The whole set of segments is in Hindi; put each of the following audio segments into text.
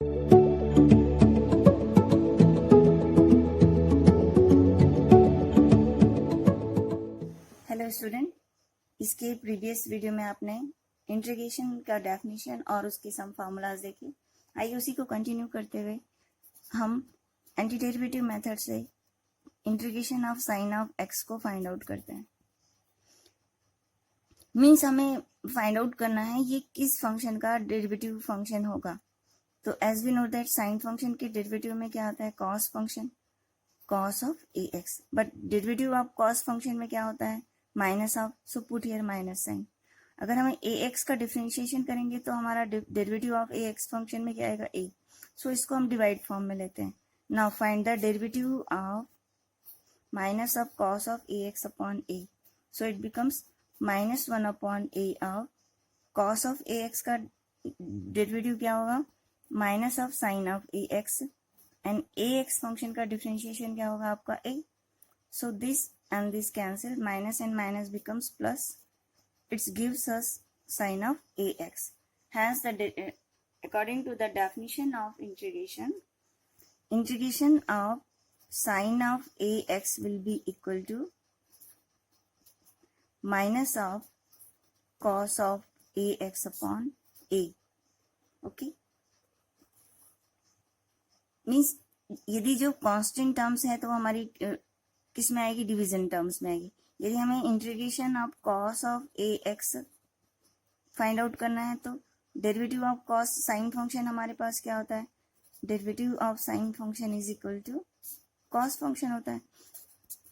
हेलो स्टूडेंट, इसके प्रीवियस वीडियो में आपने इंटीग्रेशन का डेफिनेशन और उसके सम फार्मूलाज देखे। आइए उसी को कंटिन्यू करते हुए हम एंटी डेरिवेटिव मेथड से integration of sine of x को फाइंड आउट करते हैं। मीन्स हमें फाइंड आउट करना है ये किस फंक्शन का डेरिवेटिव फंक्शन होगा। तो as we know that sine function के डेरिवेटिव में क्या आता है, cos function, cos of a x. But derivative of cos function में क्या होता है, minus of, so put here minus sine. अगर हमें ए एक्स का डिफरेंशिएशन करेंगे तो हमारा derivative of a x function में क्या आएगा, ए। सो इसको हम डिवाइड फॉर्म में लेते हैं। Now find the derivative of minus of cos of a x upon a. So it becomes -1 upon a of cos of a x का डेरिवेटिव क्या होगा, minus of sine of a x, and a x function का डिफरेंशिएशन क्या होगा आपका, a. So this and this cancel, minus and minus becomes plus. It gives us sin of ax. Hence according to the definition of integration of sin of ax will be equal to minus of cos of ax upon a. Okay, means यदि जो कांस्टेंट टर्म्स है तो हमारी किस में आएगी, डिवीजन टर्म्स में आएगी। यदि हमें integration of cos of a x find out करना है तो derivative of cos sine function हमारे पास क्या होता है, derivative of sine function is equal to cos function होता है।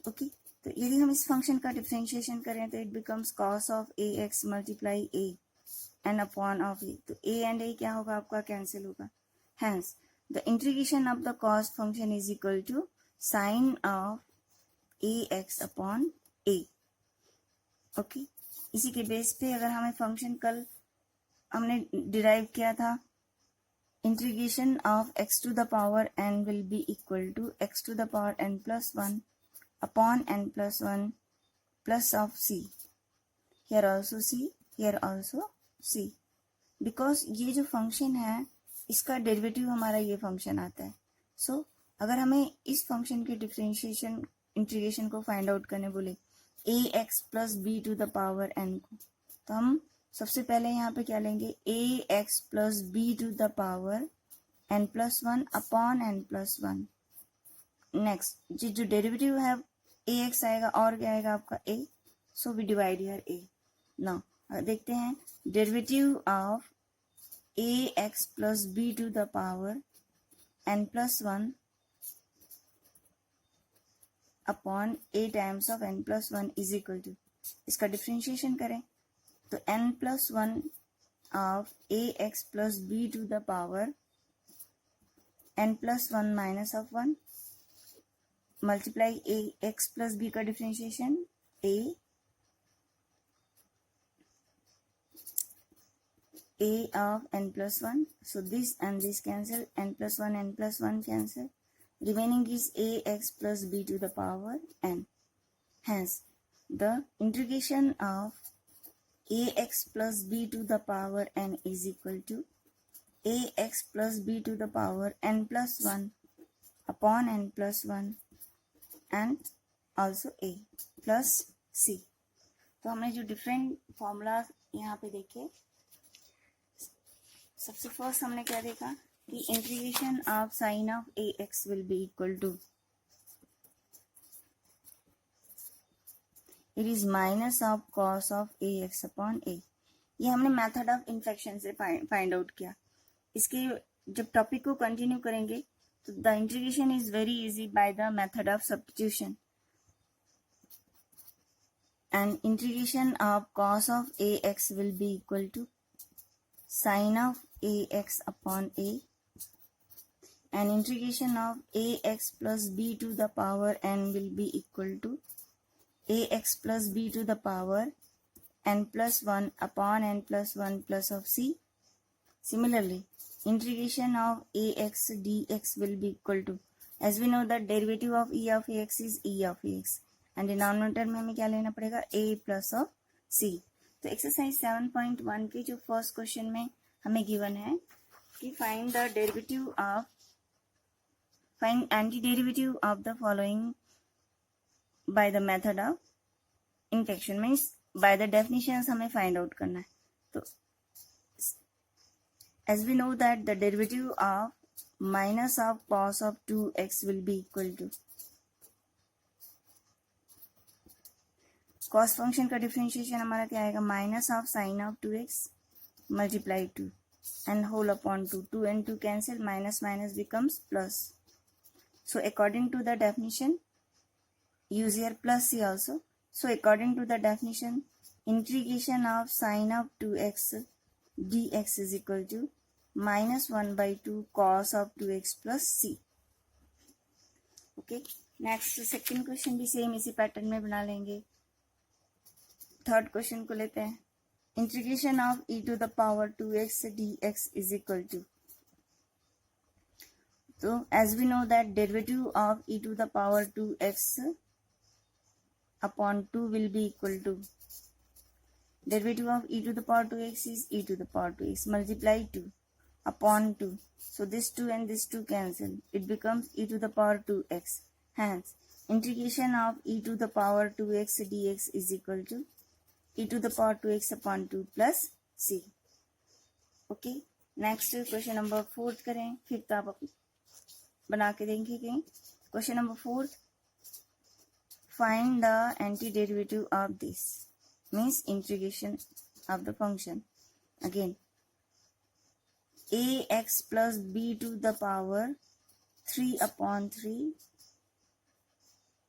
ओके, तो यदि हम इस फंक्शन का डिफरेंशिएशन करें तो it becomes cos of a x multiply a and upon of a. तो ए एंड ए क्या होगा आपका, कैंसिल होगा। Hence the integration of the cos function is equal to sine of a x upon a. Okay, इसी के बेस पे अगर हमें फंक्शन कल हमने डिराइव किया था, integration of x to the power n will be equal to x to the power n plus 1 upon n plus 1 plus of C. Here also C, here also C, because ये जो फंक्शन है इसका डेरिवेटिव हमारा ये फंक्शन आता है। सो अगर हमें इस फंक्शन के डिफरेंशिएशन इंटीग्रेशन को फाइंड आउट करने बोले a x plus b to the power n को, तो हम सबसे पहले यहाँ पे क्या लेंगे, a x plus b to the power n plus 1 upon n plus 1। Next जो डेरिवेटिव है ए एक्स आएगा और क्या आएगा आपका a, so we divide here a. Now देखते हैं derivative of a x plus b to the power n plus 1 upon a times of n plus 1 is equal to, इसका डिफरेंशिएशन करें तो n plus 1 of a x plus b to the power n plus 1 minus of 1 multiply a x plus b का differentiation a of n plus 1, so this and this cancel, n plus 1 cancel, remaining is ax plus b to the power n. Hence the integration of ax plus b to the power n is equal to ax plus b to the power n plus 1 upon n plus 1 and also a plus c. तो हमने जो डिफरेंट फॉर्मूला यहाँ पे देखे, सबसे फर्स्ट हमने क्या देखा कि integration of sine of a x will be equal to, it is minus of cos of a x upon a. ये हमने मेथड ऑफ इन्फेक्शन से फाइंड आउट किया। इसके जब टॉपिक को कंटिन्यू करेंगे तो the integration is very easy by the method of substitution. And integration of cos of a x will be equal to sin of ax upon a, and integration of ax plus b to the power n will be equal to ax plus b to the power n plus 1 upon n plus 1 plus of c. Similarly, integration of ax dx will be equal to, as we know that derivative of e of ax is e of ax, and denominator में हमें क्या लेना पड़ेगा, a plus of c। तो एक्सरसाइज 7.1 के जो फर्स्ट क्वेश्चन में हमें गिवन है कि find antiderivative of the following by the method of inspection, means by the definitions हमें फाइंड आउट करना है. तो as we know that the derivative of minus of cos of 2x will be equal to cos function का डिफरेंशिएशन हमारा क्या आएगा, minus of sine of 2x multiply 2 and whole upon 2 and 2 cancel, minus minus becomes plus. So according to the definition use here plus c also. So according to the definition, integration of sine of 2x dx is equal to minus 1 by 2 cos of 2x plus c. Okay, next second question भी सेम इसी पैटर्न में बना लेंगे. थर्ड क्वेश्चन को लेते हैं. Integration of e to the power 2x dx is equal to, तो as we know that derivative of e to the power 2x upon 2 will be equal to derivative of e to the power 2x is e to the power 2x multiply 2 upon 2. So this 2 and this 2 cancel. It becomes e to the power 2x. Hence, integration of e to the power 2x dx is equal to e to the power 2x upon 2 plus c. Okay. Next question number 4 करें. फिफ्थ आप बना के देखेंगे. Question number 4. Find the antiderivative of this, means integration of the function. Again, ax plus b to the power 3 upon 3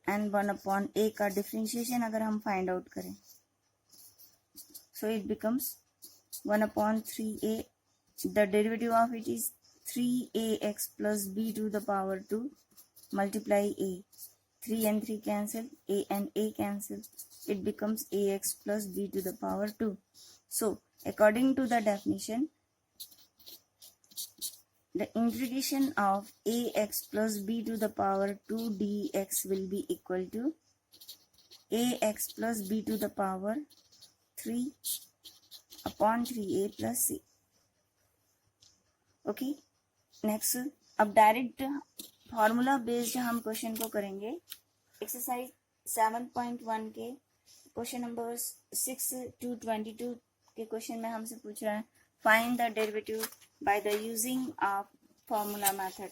and 1 upon a का differentiation अगर हम find out करें, so it becomes 1 upon 3a. The derivative of it is 3ax plus b to the power 2 multiply a. 3 and 3 cancel, a and a cancel. It becomes ax plus b to the power 2. So, according to the definition, the integration of ax plus b to the power 2 dx will be equal to ax plus b to the power 3 upon 3a plus c. Okay, next, अब डायरेक्ट फॉर्मूला बेस्ड हम क्वेश्चन को करेंगे. एक्सरसाइज 7.1 के क्वेश्चन नंबर 6 to 22 के क्वेश्चन में हमसे पूछ रहा है find the derivative by the using of formula method.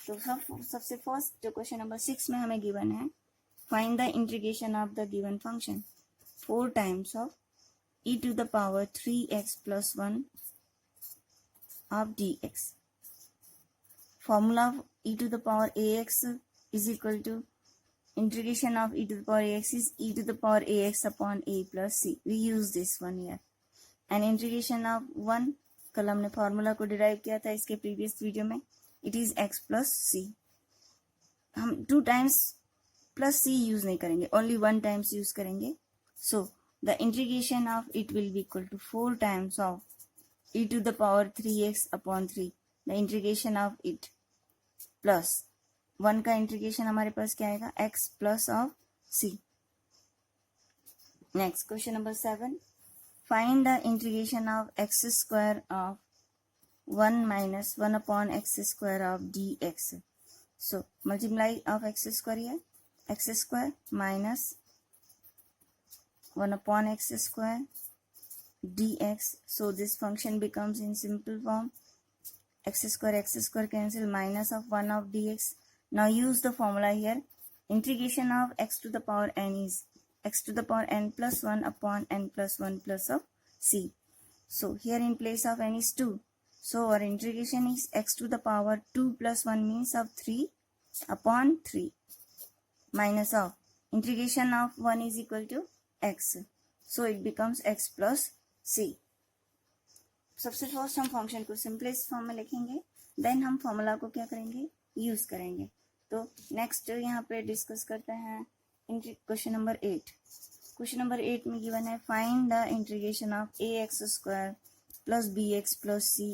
तो सबसे फर्स्ट जो क्वेश्चन नंबर 6 में हमें गिवन है, find the integration of the given function 4 times of e to the power 3x plus 1 of dx. Formula of e to the power ax is equal to integration of e to the power ax is e to the power ax upon a plus c. We use this one here. And integration of 1, कल हमने फॉर्मूला को डिराइव किया था इसके प्रीवियस वीडियो में, इट इज x प्लस सी. हम 2 times प्लस सी यूज नहीं करेंगे, ओनली 1 times यूज करेंगे. So the integration of it will be equal to 4 times ऑफ e to the power 3x upon 3. The integration of it plus 1 का इंटीग्रेशन हमारे पास क्या आएगा, x plus of c. Next question number 7. Find the integration of x square of 1 minus 1 upon x square of dx. So multiply of x square here, x square minus 1 upon x square dx. So this function becomes in simple form x square cancel, minus of 1 of dx. Now use the formula here. Integration of x to the power n is x to the power n plus 1 upon n plus 1 plus of c. So here in place of n is 2. So our integration is x to the power 2 plus 1 means of 3 upon 3 minus of integration of 1 is equal to x. So it becomes x plus c. सबसे फर्स्ट हम फंक्शन को सिंपलेस्ट फॉर्म में लिखेंगे, देन हम फॉर्मूला को क्या करेंगे, यूज करेंगे. तो नेक्स्ट यहाँ पे डिस्कस करते हैं क्वेश्चन नंबर 8. क्वेश्चन नंबर 8 में गिवन है find the integration of a x square plus bx plus c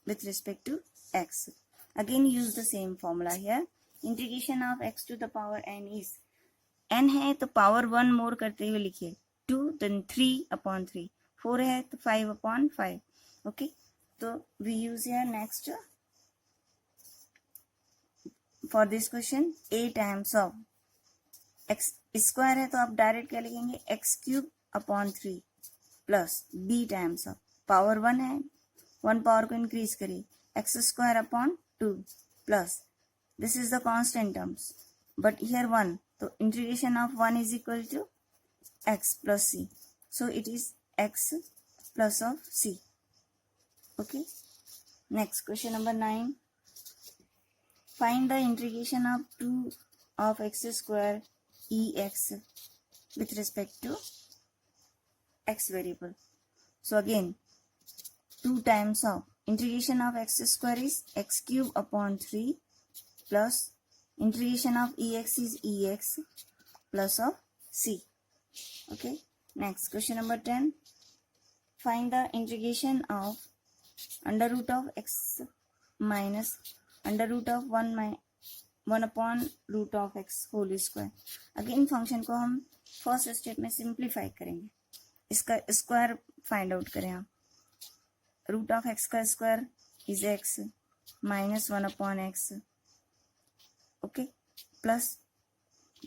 with respect to x. Again use the same formula here. Integration of x to the power n is n है तो पावर 1 मोर करते हुए लिखिए 2 then 3 upon 3. 4 है तो 5 upon 5. ओके, तो we use here next for this question a times of x square है तो आप डायरेक्ट क्या लिखेंगे x cube upon 3 plus b times of power 1 है 1 पावर को इंक्रीज करिए x square upon 2 plus this is the constant terms but here 1 तो integration of 1 is equal to x plus c, so it is x plus of c. Okay, next question number 9. Find the integration of 2 of x square ex with respect to x variable. So again 2 times of integration of x square is x cube upon 3 plus integration of ex is ex plus of c. Okay, next question number 10. Find the integration of under root of x minus under root of 1 upon root of x whole square. Again function को हम फर्स्ट स्टेप में सिंप्लीफाई करेंगे, इसका स्क्वायर फाइंड आउट करें आप. रूट ऑफ एक्स का square is x minus 1 upon x. Okay, plus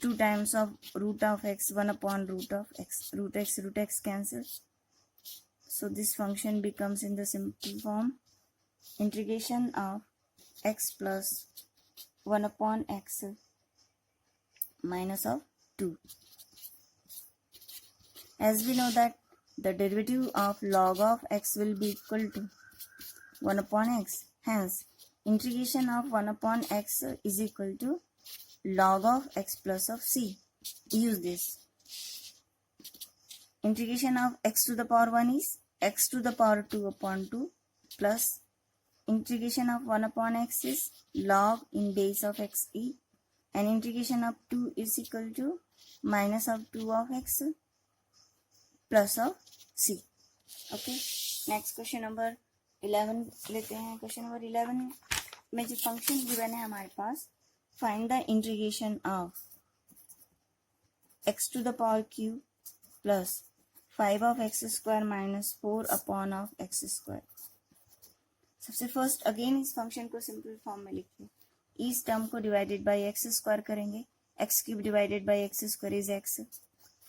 2 times of root of x 1 upon root of x. Root x cancels. So this function becomes in the simple form integration of x plus 1 upon x minus of 2. As we know that the derivative of log of x will be equal to 1 upon x. Hence integration of 1 upon x is equal to log of x plus of c. Use this. Integration of x to the power 1 is x to the power 2 upon 2 plus integration of 1 upon x is log in base of x e, and integration of 2 is equal to minus of 2 of x plus of c. Okay, next question number 11 लेते हैं. क्वेश्चन नंबर 11 में जो फंक्शन गिवन है हमारे पास, find the integration of x to the power q plus 5 of x square minus 4 upon of x square. सबसे फर्स्ट अगेन इस फंक्शन को सिंपल फॉर्म में लिखिए. इस टर्म को डिवाइडेड बाय एक्स स्क्वायर करेंगे. X cube divided by x square is x.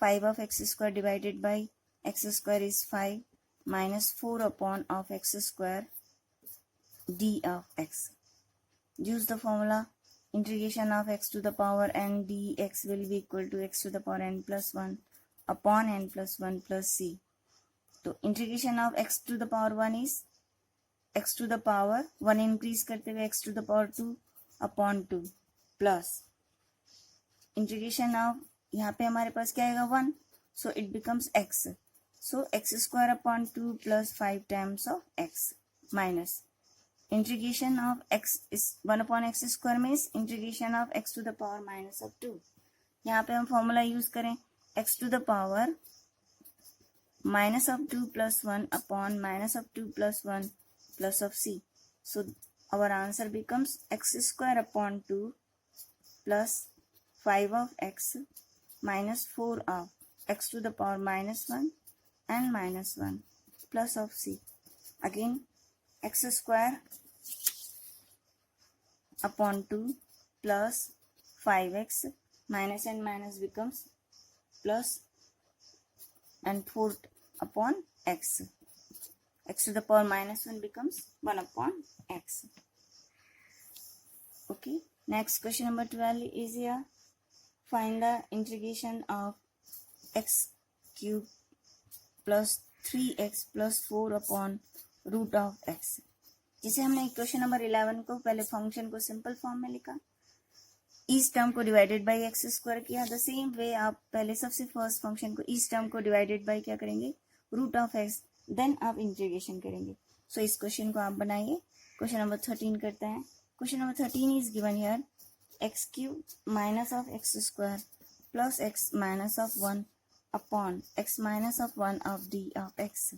5 of x square divided by x square is 5 minus 4 upon of x square D of x. Use the formula integration of x to the power n dx will be equal to x to the power n plus 1 upon n plus 1 plus c. तो integration of x to the power 1 is x to the power 1 increase करते हुए x to the power 2 upon 2 plus integration of यहाँ पे हमारे पास क्या आएगा 1, so it becomes x, so x square upon 2 plus 5 times of x minus integration of x is 1 upon x square means integration of x to the power minus of 2. यहाँ पे हम फॉर्मूला यूज करें x to the power minus of 2 plus 1 upon minus of 2 plus 1 plus of c. So our answer becomes x square upon 2 plus 5 of x minus 4 of x to the power minus 1 and minus 1 plus of c. Again x square upon 2 plus 5x minus and minus becomes plus and 4 upon x. X to the power minus 1 becomes 1 upon x. Okay, next question number 12 is here. Find the integration of x cube plus 3x plus 4 upon root of x. जिसे हमने क्वेश्चन नंबर 11 को पहले फंक्शन को सिंपल फॉर्म में लिखा, इस टर्म को डिवाइडेड बाय एक्स स्क्वायर किया. द सेम वे आप पहले सबसे फर्स्ट फंक्शन को इस टर्म को डिवाइडेड बाय क्या करेंगे रूट ऑफ एक्स, देन आप इंटीग्रेशन करेंगे. सो इस क्वेश्चन को आप बनाइए. क्वेश्चन नंबर 13 करते हैं. Question number 13 is given here x cube minus of x square plus x minus of 1 upon x minus of 1 of d of x.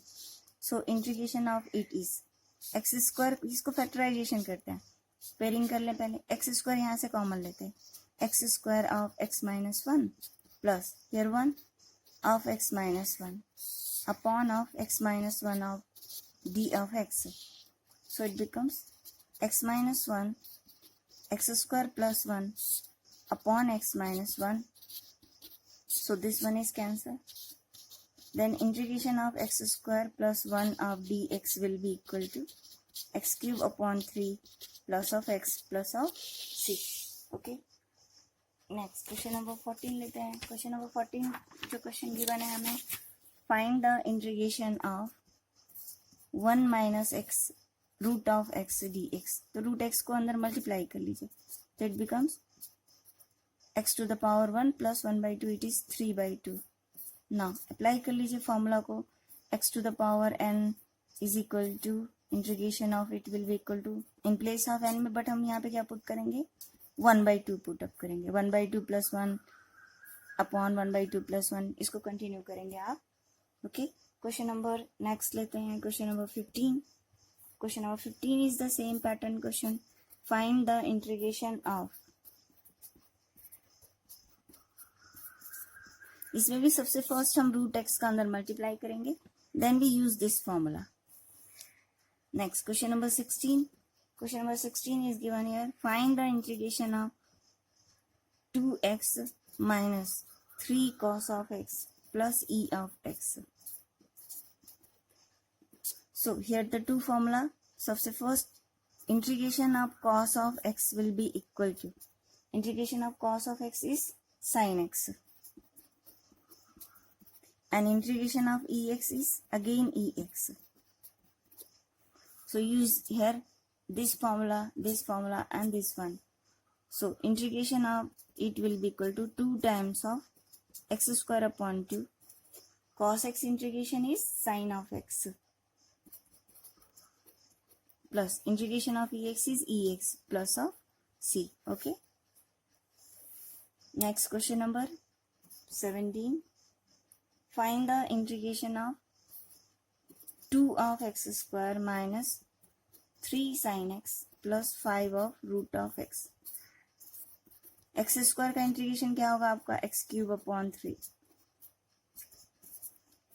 So integration of it is x square, इसको फैक्टराइजेशन करते हैं, पेयरिंग कर ले. पहले एक्स स्क्वायर यहाँ से कॉमन लेते हैं. X square of x minus 1 plus here 1 of x minus 1 upon of x minus 1 of d of x. So it becomes x minus 1 x square plus 1 upon x minus 1. So this one is cancelled. Then integration of x square plus 1 of dx will be equal to x cube upon 3 plus of x plus of c. Okay. Next question number 14 लेते हैं. क्वेश्चन नंबर 14 जो क्वेश्चन गिवन है हमें, find the integration of 1 minus x root of x d x. तो रूट एक्स को अंदर मल्टीप्लाई कर लीजिए, तो it becomes x to the power 1 plus 1/2, it is 3/2. Now apply कर लीजिए फॉर्मूला को, x to the power n is equal to integration of it will be equal to, in place of n में, बट हम यहाँ पे क्या पुट करेंगे, 1/2 पुट अप करेंगे. 1/2 प्लस 1 अपॉन 1/2 प्लस 1, इसको कंटिन्यू करेंगे आप. ओके. क्वेश्चन नंबर नेक्स्ट लेते हैं. Question number 15. Question number 15 is the same pattern question. Find the integration of, इसमें भी सबसे फर्स्ट हम रूट एक्स का अंदर मल्टीप्लाई करेंगे, then we use this formula. Next question number 16. Question number 16 is given here. Find the integration of 2x minus 3 cos of x plus e of x. So here the two formula. सबसे first integration of cos of x will be equal to, integration of cos of x is sin x, and integration of ex is again ex. So use here this formula, and this one. So integration of it will be equal to 2 times of x square upon 2. Cos x integration is sin of x, plus integration of ex is ex plus of c. Okay. Next question number 17. Find the integration of 2 of x square minus 3 sin x plus 5 of root of x. X square का इंटीग्रेशन क्या होगा आपका, x cube upon 3.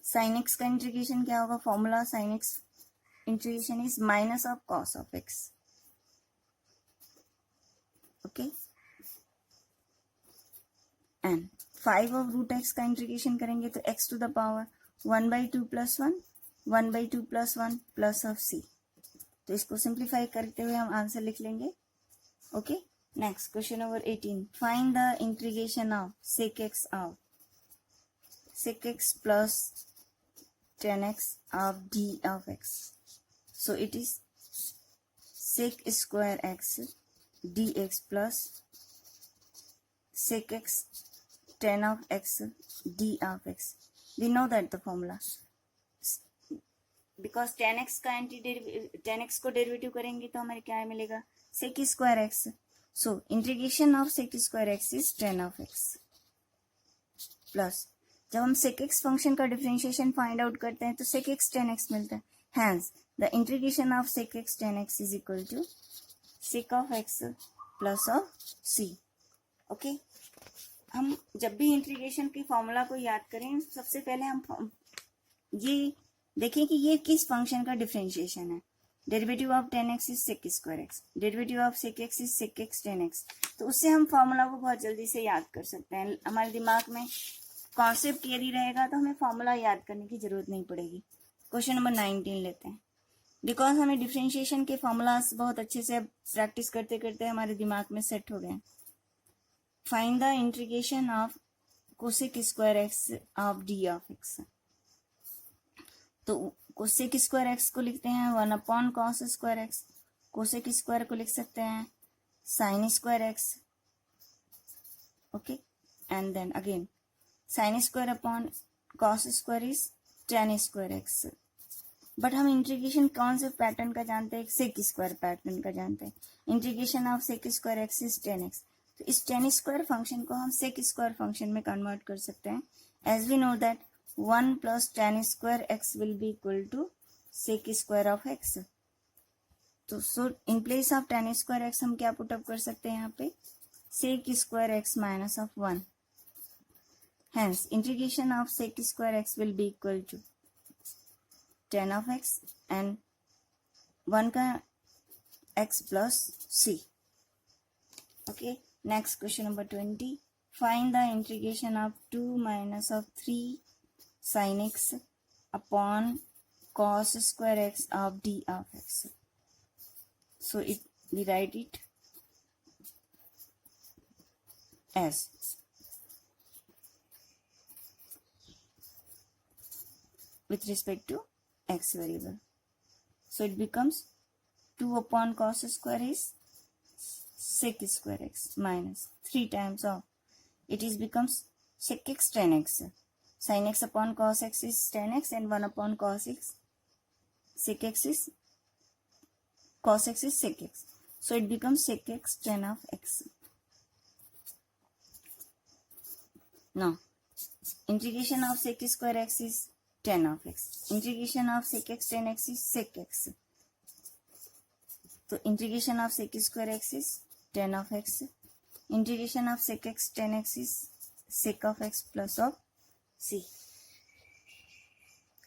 Sine x का इंटीग्रेशन क्या होगा, formula sine x integration is minus of cos of x. Okay. And 5 of root x का इंटीग्रेशन करेंगे तो x to the power 1/2 plus 1 1/2 plus 1 plus of c. तो इसको सिंप्लीफाई करते हुए हम आंसर लिख लेंगे. Okay. Next question number 18. Find the integration of sec x of sec x plus 10x of d of x. So it is sec square x dx plus sec x 10 of x d of x. We know that the formula. Because 10x का 10x को डेरिवेटिव करेंगे तो हमारे क्या मिलेगा, sec square x. So integration of sec square x is 10 of x plus, जब हम sec x फंक्शन का डिफरेंशिएशन फाइंड आउट करते हैं तो sec x 10x मिलता है. Hence the integration of sec x 10x is equal to sec of x plus of c. Okay. हम जब भी इंटीग्रेशन की फॉर्मूला को याद करें, सबसे पहले हम ये देखें कि ये किस फंक्शन का डिफरेंशिएशन है. Derivative of 10x is sec square x, derivative of sec x is sec x 10x. तो उससे हम फॉर्मूला को बहुत जल्दी से याद कर सकते हैं. हमारे दिमाग में कॉन्सेप्ट यदि रहेगा तो हमें फॉर्मूला याद करने की जरूरत नहीं पड़ेगी. क्वेश्चन नंबर 19 लेते हैं. बिकॉज हमें डिफरेंशिएशन के फॉर्मूलाज बहुत अच्छे से प्रैक्टिस करते करते हमारे दिमाग में सेट हो गए. Find the integration of cosec square x of d of x. तो कोसेक स्क्वायर एक्स को लिखते हैं 1 upon cos square x. Cosec square को लिख सकते हैं sine square x. Okay. And then again sine square upon cos square is 10 square x. But हम इंटीग्रेशन कौन से पैटर्न का जानते हैं, सेक स्क्वायर पैटर्न का जानते हैं. Integration of sec square x is 10x. तो इस 10 स्क्वायर फंक्शन को हम सेक स्क्वायर फंक्शन में कन्वर्ट कर सकते हैं. As we know that 1 plus 10 square x will be equal to sec square of x. तो so in place of 10 square x हम क्या पुट अप कर सकते हैं यहाँ पे, sec square x minus of 1. Hence integration of sec square x will be equal to 10 of x and 1 का x plus c. Okay, next question number 20. Find the integration of 2 minus of 3 sin x upon cos square x of d of x. So we write it as with respect to x variable. So it becomes 2 upon cos square is sec square x minus 3 times of it is becomes sec x tan x. Sin x upon cos x is tan x and 1 upon cos x sec x is cos x is sec x. So it becomes sec x tan of x. Now integration of sec square x is tan of x. Integration of sec x tan x is sec x. So integration of sec square x is tan of x. Integration of sec x tan x is sec of x plus of c.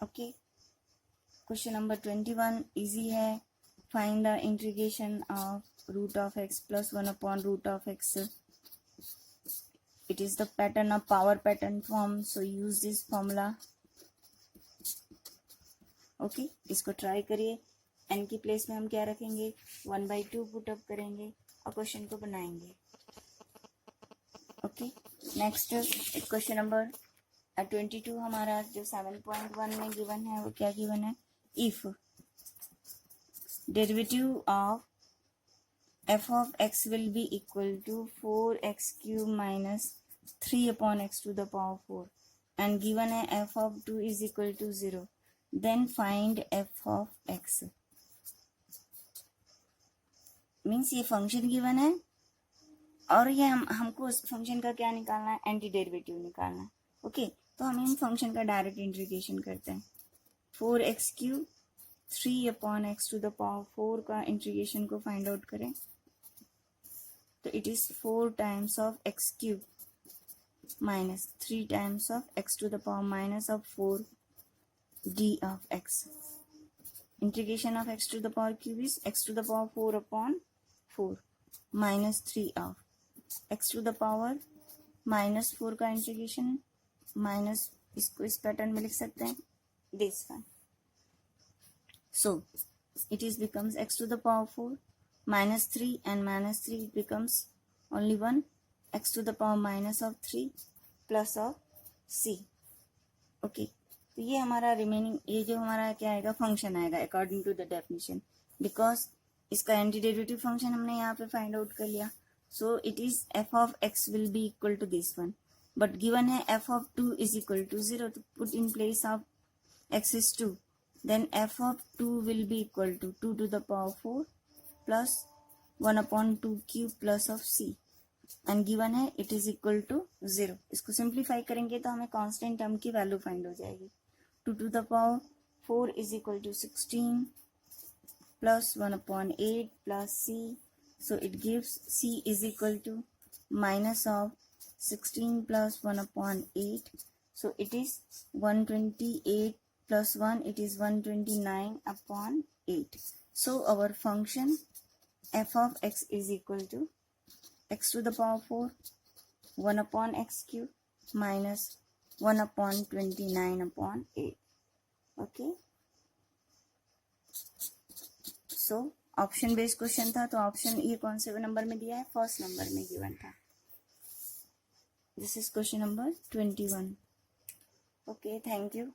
Okay. Question number 21 easy है. Find the integration of root of x plus 1 upon root of x. It is the pattern of power pattern form, so use this formula. Okay, इसको ट्राई करिए. n की प्लेस में हम क्या रखेंगे, 1/2 पुटअप करेंगे और क्वेश्चन को बनाएंगे. ओके, नेक्स्ट क्वेश्चन नंबर 22 हमारा जो 7.1 में गिवन है वो क्या गिवन है. If derivative of f of x will be equal to 4x cube minus 3 upon x to the power 4 and given है f of 2 is equal to 0, then find f of x. Means ये फंक्शन गिवन है और ये हमको उस फंक्शन का क्या निकालना है, एंटी डेरिवेटिव निकालना है. ओके, तो हम इन फंक्शन का डायरेक्ट इंटीग्रेशन करते हैं. 4x cube 3 upon x to the power 4 का इंटीग्रेशन को फाइंड आउट करें तो it is 4 times of x cube minus 3 times of x to the power minus of 4 d of x. Integration of x to the power cube is x to the power 4 upon 4 minus 3 of x to the power minus 4 का इंटीग्रेशन माइनस, इसको इस पैटर्न में लिख सकते हैं this one. So it is becomes x to the power 4 minus 3 and minus 3 it becomes only 1 x to the power minus of 3 plus of c. Okay, तो ये हमारा रिमेनिंग, ये जो हमारा क्या आएगा फंक्शन आएगा according to the definition, because इसका एंटी डेरिवेटिव फंक्शन हमने यहाँ पे फाइंड आउट कर लिया. So it is f of x will be equal to this one, but given है f of 2 is equal to 0, तो put in place of x is 2, then f of 2 will be equal to 2 to the power 4 plus 1 upon 2 cube plus of c and given है it is equal to 0. इसको सिंप्लीफाई करेंगे तो हमें कांस्टेंट टर्म की वैल्यू फाइंड हो जाएगी. 2 to the power 4 is equal to 16 plus 1 upon 8 plus c, so it gives c is equal to minus of 16 plus 1 upon 8, so it is 128 plus 1, it is 129 upon 8. So our function f of x is equal to x to the power 4 1 upon x cube minus 1 upon 29 upon 8. Okay, so option based question था, तो ऑप्शन ये कौन से नंबर में दिया है, फर्स्ट नंबर में गिवन था. This is question number 21. Okay, thank you.